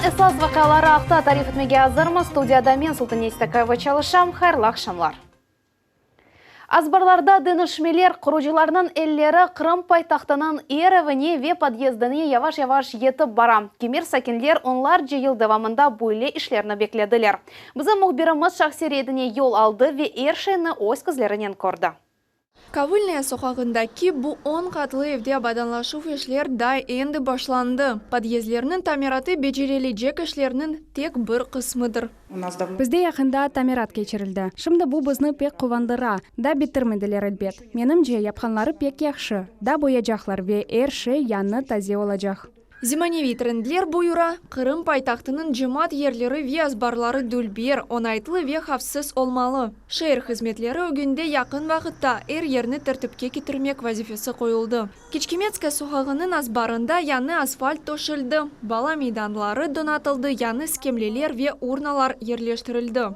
эсас вакыялары акта тариф этмеге азырмы. Студияда мен Султан Естакаева чалышам. Хайрлы акшамлар. Азбарларда дынышмелер құружыларының эллері Қырым пайтақтының Еревіне ве подъездіне яваш-яваш етіп барам. Кемер сакенлер онлар жиыл давамында бұйле ішлеріні бекледілер. Бізі мұхбирымыз шақсередіне ел алды ве ершені өз кізлерінен көрді. Кавыльная соқағындаки bu 10 қатлы евде абаданлашу ешлер дай енді башланды. Подъезлерінің тамираты бечерелейджек ешлерінің тек бір қысмыдыр. Бізде яқында тамират кечірілді. Шымды бұл бізні пек қувандыра, да бітірмеділер әлбет. Менімже япқанлары пек яқшы, да бояжақлар ве әрші яны тазе олажақ. Зиманеви трендлер бұйыра, Қырым пайтақтының жымат ерлері ве азбарлары дүлбер, онайтлы ве хавсыз олмалы. Шейр қызметлері өгінде яқын вақытта ерні тәртіпке кетірмек вазифесі қойылды. Кечкемецке соғағының азбарында яны асфальт тошылды, бала мейданлары донатылды, яны скемлелер ве урналар ерлештірілді.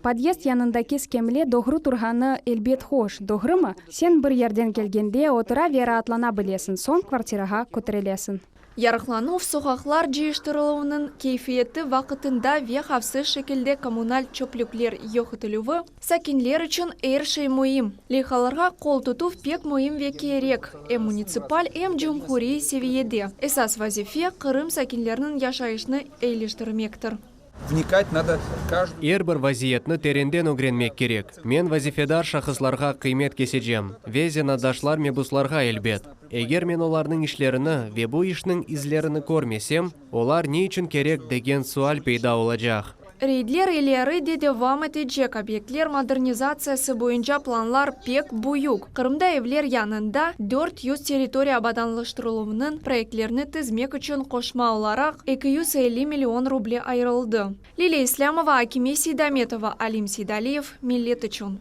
Подъезд янындаки скемле доғру тұрғаны әлбет хош. Доғрымы, сен бір ерден келгенде отыра вера атлана білесін, сон квартираға көтірелесін. Ярықлану соғақлар жиыштырылуының кейфиетті вақытында ве хавсыз шекілде коммуналь чөпліклер йоқытылуы сәкенлер үшін әршей мұйым. Лейхаларға қол тұту пек мұйым ве керек. Муниципаль, жұмхури севиеде. Эсас вазифе Қырым сәкенлерінің яшайышны әйлештірмектір. Вникать надо каждый. Әрбір вазиетні теренден өгренмек керек. Мен вазифедар шақызларға қимет кесежем. Везе надашлар мебусларға әлбет. Егер мен оларның ішлеріні, ве бұ ішнің излеріні көрмесем, олар не үшін керек деген суал пейда олажақ. Рейдлер елері де девам етеджек объектлер модернизациясы бойынша планлар пек бұйық. Қырымда евлер янында 400 территория абаданлыштырылуының проектлеріні тізмек үшін қошма оларақ 250 миллион рубле айырылды. Лилия Ислямова, Акиме Сейдаметова, Алим Сейдалиев, Миллет үшін.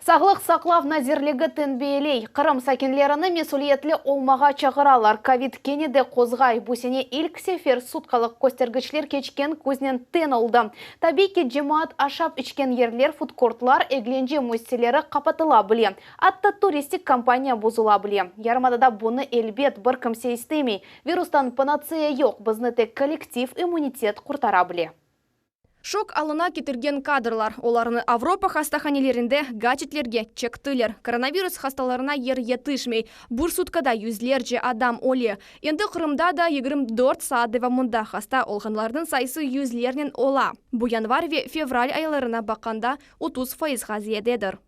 Сағлық сақлав назирлігі тінбейлей. Қырым сәкенлеріні месулиетлі олмаға чағыралар. Ковид кенеде қозғай. Бұсене илк сефер суткалық көстергічлер кечкен көзнен тен олды. Табики жемаат ашап ішкен ерлер фудкортлар әгленже мөстелері қапатыла біле. Атты туристик компания бұзыла біле. Ярмадада бұны әлбет бір кімсе істемей. Вирустан панацея yok. Бізні тек коллектив иммунитет құртара біле. Шок алына кетірген кадрлар. Оларыны Авропа хастаханелерінде гаджетлерге чектілер. Коронавирус хасталарына ер етішмей. Бұр суткада yüzlerce адам оле. Енді Қырымда да 24 саат девамында хаста олғанлардың сайысы yüzlerінен ола. Бұ январ ве февраль айларына баққанда 30% зиедедір.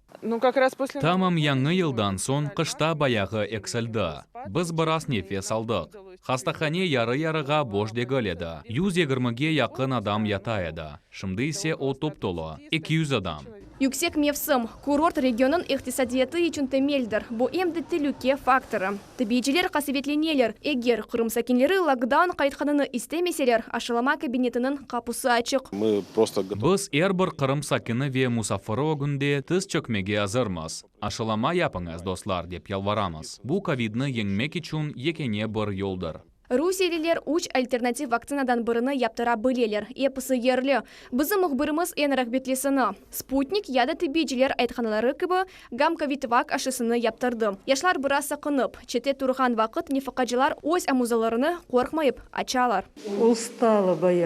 Тамам яңы елдан сон қышта баяғы эксельді. Біз бірас нефес алдық. Хастахане яры-ярыға бош дегіледі. 120-ге яқын адам ятайды. Шымды исе о топ-толы. 200 адам. Yüksek mevsim, kurort regionun iqtisadiyeti için temeldir. Bu emdi tülüke faktörü. Tabiciler kasvetlenyeler. Eğer Kırım sakinleri lockdown kayıtkanını istemeseler, aşılama kabinetinin kapısı açık. Biz erbir Kırım sakini ve musafiri o günde tız çökmege hazırmız. Aşılama yapınız dostlar dep yalvaramız. Bu Covid'ni yenmek için yekene bir yoldur. Rusiyeliler 3 alternativ vakcinadan birini yaptıra bilirler. Episi yerli. Bizim muhbirimiz en rahmetlesini. Sputnik ya da tabiciler aytxanaları gibi gam Covid-vak aşısını yaptırdı. Yaşlar biraz sakınıp, çete turgan vakit nefakacılar öz amuzalarını korkmayıp açalar.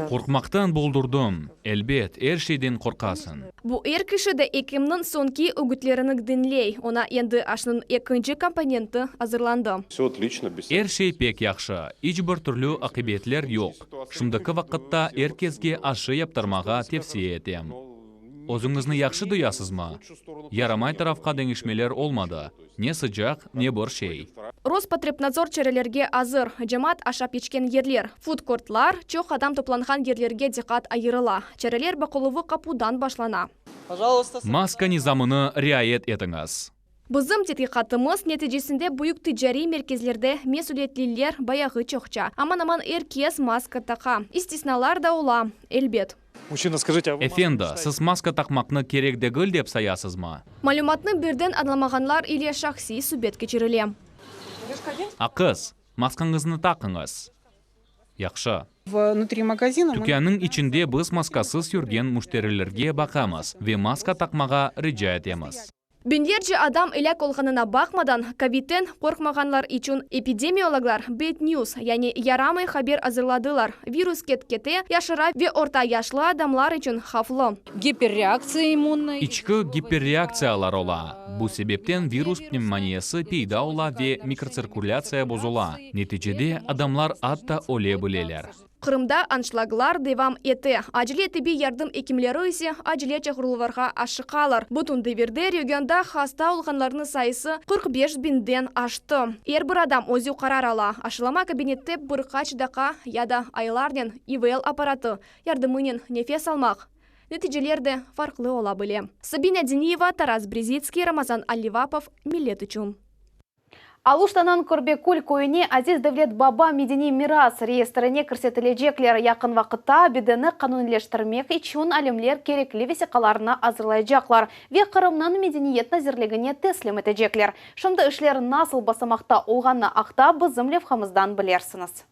Korkmaktan buldurdum. Elbet, her şeyden korkasın. Bu er kişi de ekimnin sonki ögütlerini dinley. Ona endi aşının ikinci komponenti hazırlandı. Her şey pek yaxşı. Hiçbir türlü akıbetler yok. Şimdiki vaqtda herkesge aşı yaptırmağa tavsiye etem. Özünüzni yaxşı duyasızmı? Yaramay tarafqa dengişmeler olmadı. Ne sıcak, ne bir şey. Роспотребнадзор çerelerge azır. Cemaat aşap içken yerler. Foodcourtlar, çok adam toplangan yerlerge dikkat ayırıla. Çereler bakılıvı kapudan başlana. Maska nizamını riayet etiniz. Bizim tetkikatımız neticesinde büyük ticari merkezlerde mesuliyetliler bayağı çokça. Aman herkes maska taqa. İstisnalar da ola, elbet. Efendi, siz maska takmakны керек degil dep sayasızmı? Malumatını birden anlamaganlar ile şahsi sübet geçirile. Aqız, maskanızını takınız. Yaxşı. Внутри магазина Tükanın içinde biz maskasız yürgen müşterilerge bakamız ve maska takmağa rica etemiz. Бендерже адам элек олғанына бақмадан, ковидтен қорқмағанлар için эпидемиологлар bad news, яғни ярамай хабер азырладылар. Вирус кеткете яшыра ве орта яшлы адамлар için хавлы. Гиперреакция иммунной. Ичкі гиперреакциялар ола. Бұл себептен вирус пневмониясы пейда ола ве микроциркуляция бозула. Нетижеде адамлар атта оле білелер. Қырымда аншлаглар девам еті. Ажиле тебе ярдым екімлері есе ажиле чақырылварға ашықалар. Бұтын деверде регионда хаста олғанларының сайысы 45 бинден ашты. Ер бір адам өзі қарар ала. Ашылама кабинетте бір қачыдақа яда айларнен ИВЛ аппараты ярдымынен нефес алмақ. Нәтижелерді фарқлы ола біле. Сабина Дениева, Тарас Брезицкий, Рамазан Аливапов, Милет үшін. Алуштанан Көрбекул көйіне Азиз Девлет Баба Медени Мирас реестріне кірсетілежеклер яқын вақытта бедіні қанунлештірмек için әлемлер кереклі весеқаларына азырлайжақлар. Ве Қырымнан медениет назірлігіне теслим етежеклер. Шымды ішлер насыл басамақта олғанна ақта бізім левхамыздан білерсіңіз.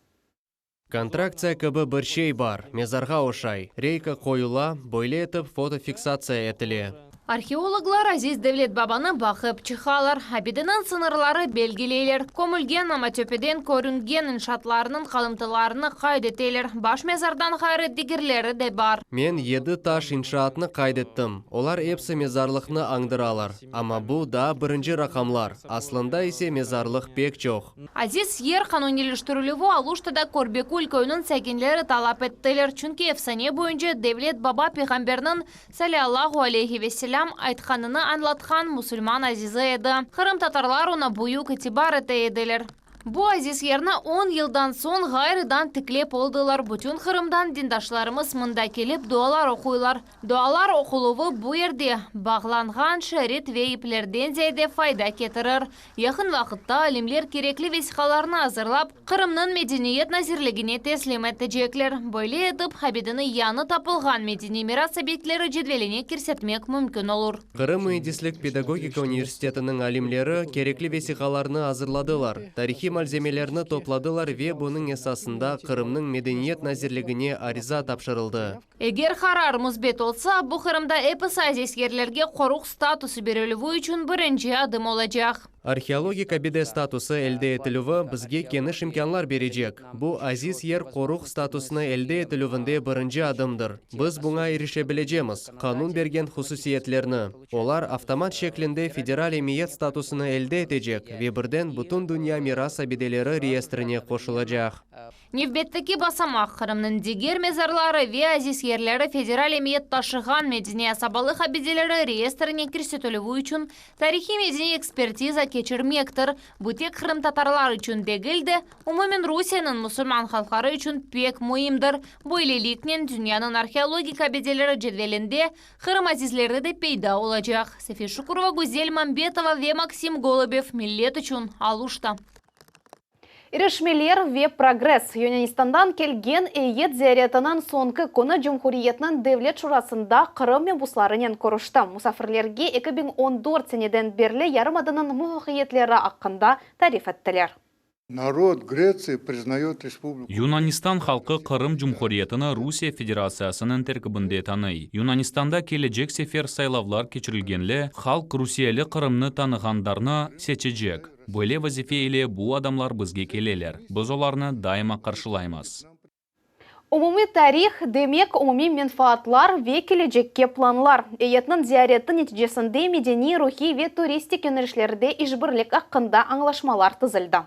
Контракция кібі бір шей бар, мезарға ошай. Рейка қойыла, бойле етіп фотофиксация етіле. Археологлар Азиз Девлет Бабаны бақып чықалар, абидінің сынырлары белгілейлер, көмілген аматөпеден көрінген иншатларының қалымтыларыны қайдетелер, баш мезардан қайры дегірлері де бар. Мен 7 таш иншаатны қайдеттім. Олар епсі мезарлықны аңдыралар. Ама бұл да бірінші рақамлар. Аслында есе мезарлық пек жоқ. Азиз ер қанунеліштірілігі Алуштада Көрбекул көйінің сәкенлері талап еттілер, чүнкі ефсане бойынша Девлет Баба пейғамберінің саллаллаху алейхи весселям айтқаныны анлатқан мұсылман азизы еді. Қырым татарлар оны бұйық етибар еті еділер. Бұл азиз ерні 10 елдан сон ғайрыдан тіклеп олдылар. Бүтін Қырымдан диндашларымыз мұнда келіп дуалар оқуйлар. Дуалар оқылуы бұл ерде бағланған шәрет вейіплерден зәйде файда кетірір. Яқын вақытта әлемлер кереклі весіқаларына азырлап, Қырымның медениет назирлігіне теслим әттіжеклер. Бойле етіп, хабидіні яны тапылған медени мирас объектлері жедвеліне керсетмек мүмкін olur. Қырым Идислік педагогика университетінің әлемлері кереклі весіқаларына азырладылар. Тарихи малземелерні топладылар ве бұның есасында Қырымның медениет назирлігіне ариза тапшырылды. Егер қарарымыз бет олса, бұл Қырымда эпос азизгерлерге қоруқ статусы берілуі үшін бірінші адым олacak. Археологика биде статусы әлде етілуі бізге кеніш имканлар бережек. Бұл азиз ер қоруқ статусыны әлде етілуінде бірінші адымдыр. Біз бұңа еріше білежеміз. Қанун берген хусусиетлерні. Олар автомат шеклінде федерал емиет статусыны әлде етежек. Вебірден бұтын дүния мирас абиделері реестріне қошылacak. Невбеттікі басамақ Қырымның дегер мезарлары ве азиз ерлері федерал емиет ташыған медине асабалы абиделері реестріне кірсетілуі үшін тарихи медине экспертиза кечірмектір. Бұтек Қырым татарлар үшін дегілді, умумен Русияның мұсылман халқары үшін пек мұйымдыр. Бойлелікнен дүнияның археологик абиделері жедвелінде Қырым азизлері де пейда олacak. Сефи Шукурова, Гузель Мамбетова ве Максим Голубев, Милет үшін Алушта. Ирешмелер ве прогресс. Юнанистандан келген эйет зияретінен соңғы көні Жумхуриетінің Девлет Шурасында Қырым мен бұсларынен көрішті. Мұсафірлерге 2014 сенеден берлі ярымадының мұхиетлері аққында тариф еттілер. Народ Греции признает республику. Юнанистан халқы Қырым Жұмхуриетіні Русия Федерациясының теркібінде таный. Юнанистанда келечек сефер сайлавлар кечірілгенлі, халық Русиялы Қырымны танығандарны сечежек. Бөле вазифе еле бұл адамлар бізге келелер. Біз оларны дайыма қаршылаймыз. Умуми тарих демек умуми менфаатлар ве келечекке планлар. Эйетнің зияреті нәтижесінде медени, рухи ве туристик йөнелішлерде ишбірлік аққында аңлашмалар тызылды.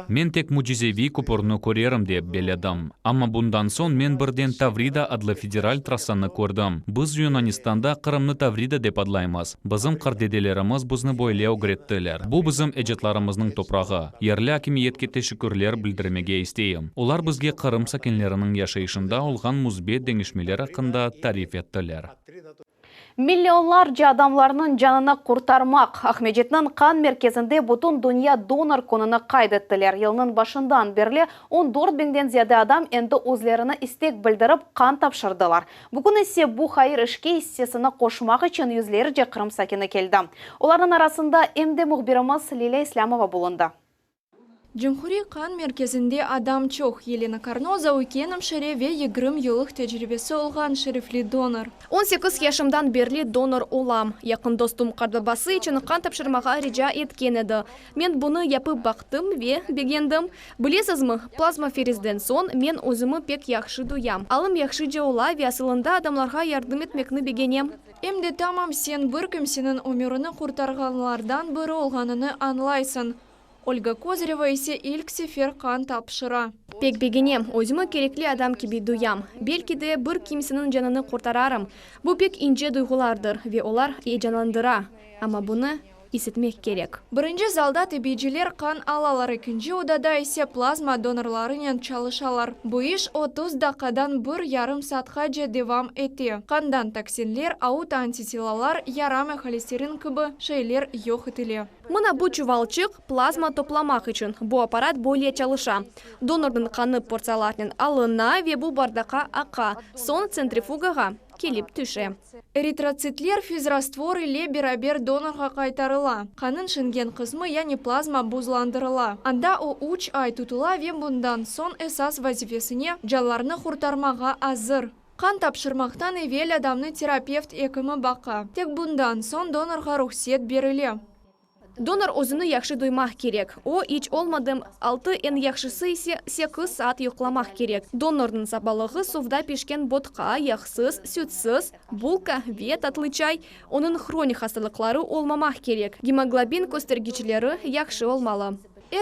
Мен тек мужизеви купорны көрерім деп беледім. Амма бұндан сон мен бірден Таврида адлы федераль трассаны көрдім. Біз Юнанистанда Қырымны Таврида деп адлаймыз. Бізім қырдеделеріміз бұзны бойле огреттілер. Бұл бізім эджетларымыздың топрағы. Ерлі акимиетке тешікірлер білдірмеге істейім. Олар бізге Қырым сакенлерінің яшайшында олған музбет деңішмелер ақында тариф еттілер. Миллионларча адамларының жанына құртармақ. Ахмеджетнің қан мерkezінде бұтын дүния донор коныны қайдеттілер. Елінің башындан берлі 14 бинден зияды адам енді өзлеріні істек білдіріп қан тапшырдылар. Бүгін есе бұл хайыр ішке істесіні қошмақ үшін yüzleri же Қырым сакені келді. Олардың арасында эмде мұхбиріміз Лиля Ислямова болынды. Cumhuriyet kan merkezinde adam çok. Елена Карноза өйкенім шереве 20 yıllık tecrübesi olgan şerifli donor. 18 yaşımdan beri donor olam. Yakın dostum Kardabası için kan tapşırmağa rica etken edi. Men bunu yapıp baktım ve beğendim. Bilesiz mi? Plazmaferizden son men özümü pek yaxşı duyam. Alım yaxşıca ola ve aslında adamlarga yardım etmekni beğenem. Emde tamam sen bir kimsenin ömrünü kurtarganlardan biri olganını anlaysın. Olga Kozareva ise ilk sefer kan tapşıra. Pek beğenem. Özümü gerekli adam gibi duyam. Belki de bir kimsenin canını kurtararım. Bu pek ince duygulardır ve onlar heyecanlandıra. Ama bunu hissetmek gerek. Birinci zalda tebeciler kan alalar, ikinci odada ise plazma donorlarıyla çalışalar. Bu iş 30 dakikadan bir yarım saatgacha devam etti. Kandan toksinler, aut antitelalar, yara ve холестерин gibi şeyler yok edildi. Mına bu çuvalçık plazma toplamak için. Bu aparat böyle çalışa. Donorun kanı porsiyalarının alına ve bu bardağa aqa. Son sentrifugaga kelip düşe. Eritrotsitler fizrastvor ile beraber donorga kaytarıla. Kanın şingen kısmı yani plazma buzlandırıla. Anda o 3 ay tutula ve bundan son esas vazifesine canlarını kurtarmağa hazır. Kan tapşırmaktan evvel adamны terapevt ekimi baqa. Tek bundan son donorga ruhsat berildi. Donor özünü yaxşı duymak gerek. O hiç olmadım 6 en yaxşısı ise 8 saat yoklamak gerek. Donorun sabahlığı suvda pişken vodka, yağsız, sütsüz, bulka ve tatlı çay. Onun kronik hastalıkları olmamak gerek. Hemoglobin göstergeçleri yaxşı olmalı.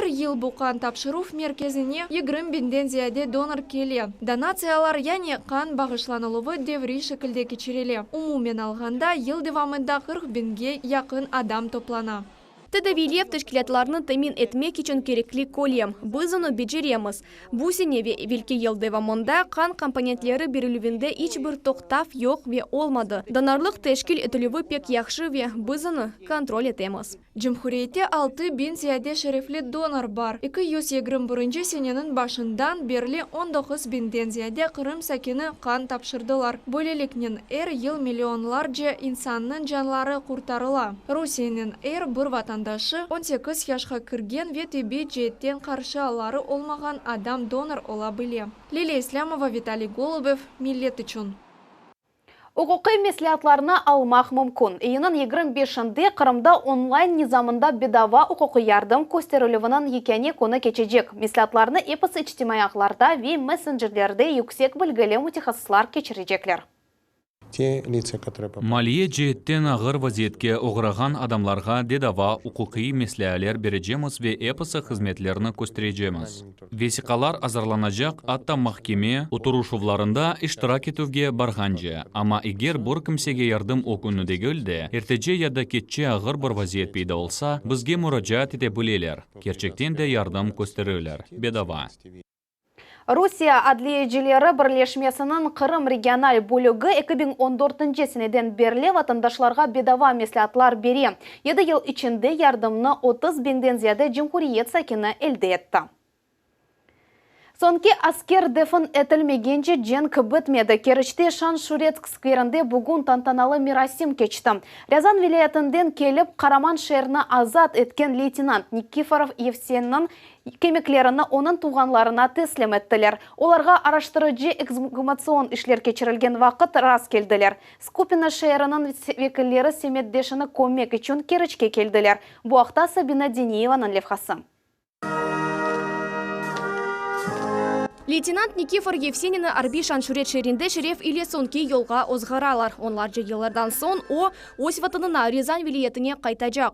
Yıl bu kan tapşıruf merkezine 20.000'den ziyade donor keli. Donatsiyalar yani kan bağışlanılığı devri şekilde geçirili. Umumen alganda yıl devamında 40.000'ge yakın adam toplana. Tedavilev teşkilatlarını temin etmek için gerekli kolyem. Biz onu beceremiz. Bu sene ve evvelki yıl devamında kan komponentleri verilüvünde hiçbir toktaf yok ve olmadı. Donorluk teşkil edilüvü pek yaxşı ve biz onu kontrol etemiz. Cumhuriyette 6.000 ziyade şerefli donor var. 221. senenin başından beri 19.000'den ziyade Kırım sakini kan tapşırdılar. Böylelikle her yıl milyonlarca insanın canları kurtarıla. Rusiyanın her bir vatandaşı 18 yaşa kirgen ve tibbi cihetten karşı aları olmagan adam donor olabilir. Liliya Islamova, Vitaliy Golubov, millet için. Hukuki meslihatlarını almak mümkün. Iyinin 25'inde Kırım'da onlayn nizamında bedava hukuki yardım gösterilivinin ekeni konu geçecek. Meslihatlarını epis içtimai ağlarda ve messengerlerde yüksek bilgili mütehassıslar geçirecekler. Maliye cihetten ağır vaziyetke uğragan adamlarga dedava hukuki mesleğler bereceğimiz ve episi hizmetlerini göstereceğimiz. Vesikalar hazırlanacak, hatta mahkeme oturuşuvlarında iştirak etuvge barganca. Ama eğer bir kimsege yardım okunu degilde, ertece ya da ketçe ağır bir vaziyet peyda olsa, bizge müracaat edebilirler. Gerçekten de yardım gösterirler. Bedava. Rusiya adliyecileri birleşmesinin Kırım regional bölügü 2014 seneden beri vatandaşlarga bedava meslihatlar beri. 7 yıl içinde yardımını 30.000'den ziyade Cumhuriyet sakini elde etti. Sonki asker defin etilmegence cenk bitmedi. Kerişte Şan-Şuretsk skverinde bugün tantanalı mirasim geçti. Ryazan vilayetinden kelip Karaman şehrini azat etken leytenant Nikiforov Yevsen'nin kemiklerini onun tuğanlarına teslim ettiler. Olarga araştırıcı ekshumasyon işler geçirilgen vakit rast keldiler. Skopina şehrinin vekilleri Semeddeşini kömek için Keriçke keldiler. Bu haqda Sabina Deniyeva'nın levhası. Лейтенант Никифор Евсенины Арби Шан-Шурет шерінде шереф ile sonki yolga ozgaralar. Onlarca yıllardan son o öz vatanına Ryazan vilayetine kaytacak.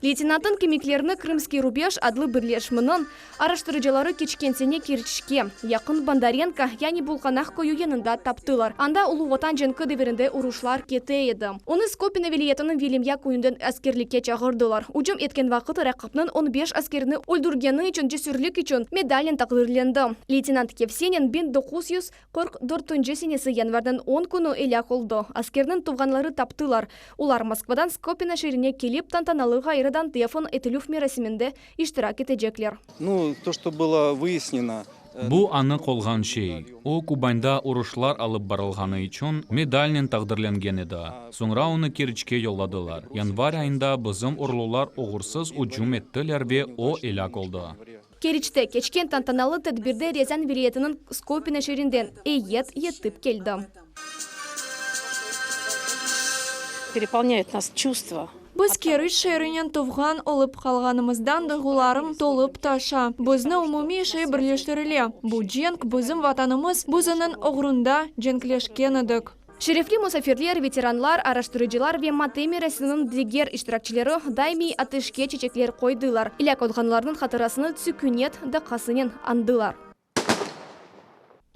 Лейтенантын кемекlerini Крымский рубеж adlı birleşmenin araştırıcıları keçkensene Kerçke, yakın Bandarenka, yani Bulkanaq koyu yanında taptılar. Anda Ulu Vatan Cenkı devirinde uruşlar keteydi. Onu Skopina vilayetinin Vilimya koyundan askerlikке çağırdılar. Ucum etken vakit rakıpnın 15 askerini öldürgeni için cesürlük için medalyen takdirlendi. Leytenant Yevsenin 1944 senesi yanvardan 10 günü elak oldu. Askerinin tuğanları taptılar. Ular Moskvadan Skopina şehrine kelip tantanalı gayridan telefon etilüf merasiminde iştirak edecekler. То, что было выяснено, Бу аны колган шей. О Кубайнда урушлар алып барылганы үчүн медальнен тагдырленген еді. Соңра оны Керчке yolladылар. Январь айында бызым урлулар огурсыз уджум еттилер ве о элак oldu. Керичте кечкен тантаналы тедбирде Рязань вилиетінің Скопине шерінден еттіп келді. Переполняют нас чувства. Біз Керич шерінен туфған олып қалғанымыздан дұғыларым толып таша. Бізні умуми шей бірлештіріле. Бұ женг бізім ватанымыз бұзының оғрында женклешкен едік. Шерефли мусафирлер, ветеранлар, араштырыcılar ve Матеми Рәсінің дигер иштиракчылары дайми атышке чечеклер қойдылар. Иляк отғанларының хатырасыны түсікінет дақасынен андылар.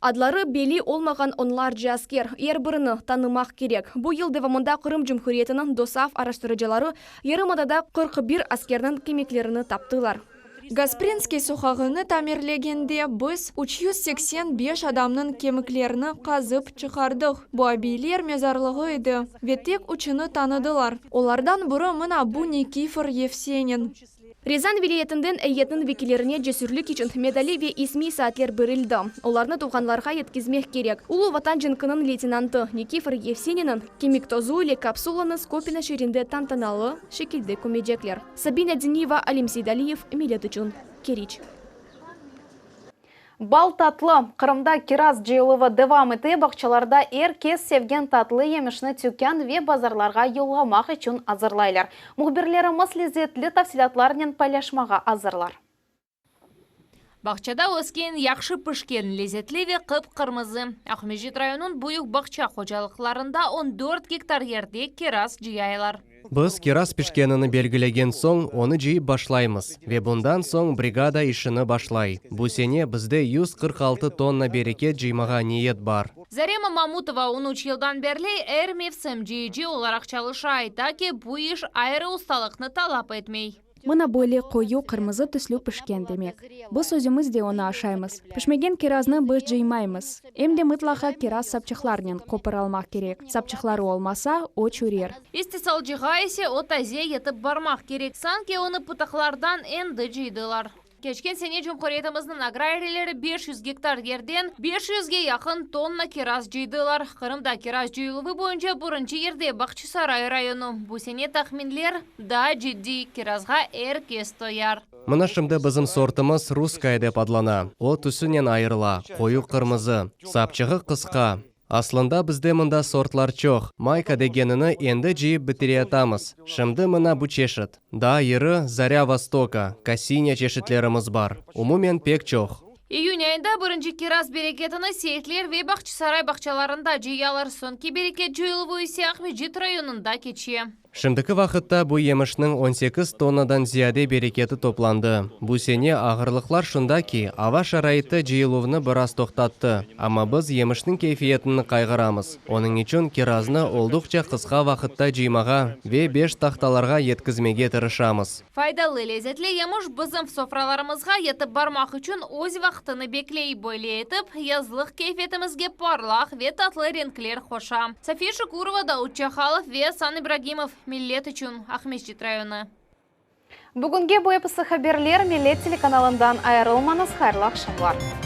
Адлары бели олмаған онларчы аскер, ербіріні танымақ керек. Бұл ел девамында Қырым Жүмхуриетінің досав араштырыcıлары Ерімадада 41 аскердің кемеклеріні таптылар. Гаспринский сухағыны тамерлегенде біз 385 адамның кеміклеріні қазып чықардық. Бұл абейлер мезарлығы еді. Веттек учыны таныдылар. Олардан бұры мына бұл Никифор Евсенин. Рязань вилиетінден әйетінің векелеріне жесүрлік үшін медали ве исми саатлер бірілді. Оларны туғанларға еткізмек керек. Улы ватан жынкының лейтенанты Никифор Евсенинін кемік тозу или капсуланы Скопине шерінде тантаналы шекілді көмедеклер. Сабина Денева, Алим Сейдалиев, Милет үшін Керич. Бал татлы. Қырымда кираз жиылывы девам еті бақчаларда кез севген татлы емішіні тюкян ве базарларға йолғамақ үшін азырлайлар. Мұхбірлеріміз лезетлі тafsilatlарнен пайлашмаға азырлар. Бақчада өскен яқшы пішкен лезетлі ве қып-қырмызы. Ахмежит районын бұйық бақча қожалықларында 14 гектар ерде кираз жиялар. Біз кираз пішкенini белгілеген соң, оны жиып башлаймыз. Ве бұндан соң бригада ішіні башлай. Бұл сене бізде 146 тонна берекет жимаға ниет бар. Зарема Мамутова 13 жылдан берлі мевсім жиыжы оларақ çalışа таки бұл іш айры ұсталықны талап етмей. Мына бөлі қою қырмызы түслі пішкен демек. Біз өзіміз де оны ашаймыз. Пішмеген киразны біз жаймаймыз. Емде мұтлаға кираз сапчықларнен қопыр алмақ керек. Сапчықлары олмаса, о чурер. Истисал жиға есе о тазе етіп бармақ керек. Санке оны пұтақлардан әнді жейділар. Кешкен сене Жұмхуриетіміздің аграрилері 500 гектар ерден 500-ге яқын тонна кираз жейділар. Қырымда кираз жүйілігі бойынша бұрынчы ерде Бақчысарай району. Бұл сене тахминлер да жидді киразға кез тояр. Мына шымды бізім сортымыз русская деп адлана. О түсінен айырыла, қою қырмызы, сапчығы қысқа. Аслында бізде мында сортлар чоқ. Майка дегенini енді жиып бітіре атамыз. Шымды мына бұ чешіт. Да айыры Заря Востока, Кассиня чешітлеріміз бар. Умумен пек чоқ. Июнь айында бірінші кираз берекетіні сейтлер ве Бақчысарай бақчаларында жиялар. Сонки берекет жойылы есе Ахмежит районында кече. Шымдықы вақытта бұл емішінің 18 тоннадан зияде берекеті топланды. Бұл сене ағырлықлар шында ки, ава шарайты жиылуыны біраз тоқтатты. Ама біз емішінің кейфиетіні қайғырамыз. Оның үшін киразны олдықча қысқа вақытта жимаға ве 5 тақталарға еткізмеге тырышамыз. Файдалы лезетлі еміш бізім софраларымызға етіп бармақ үшін өз вақытыны беклей бойле етіп, язлық кейфетімізге парлақ ве татлы ренклер хоша. София Шукурова, Дауд Чахалов ве Сан Ибрагимов. Милет үшін Ахмежит районы. Бүгінге бұл эпісі хаберлер Милет телеканалындан айырылмаңыз, хайырлы ақшамлар.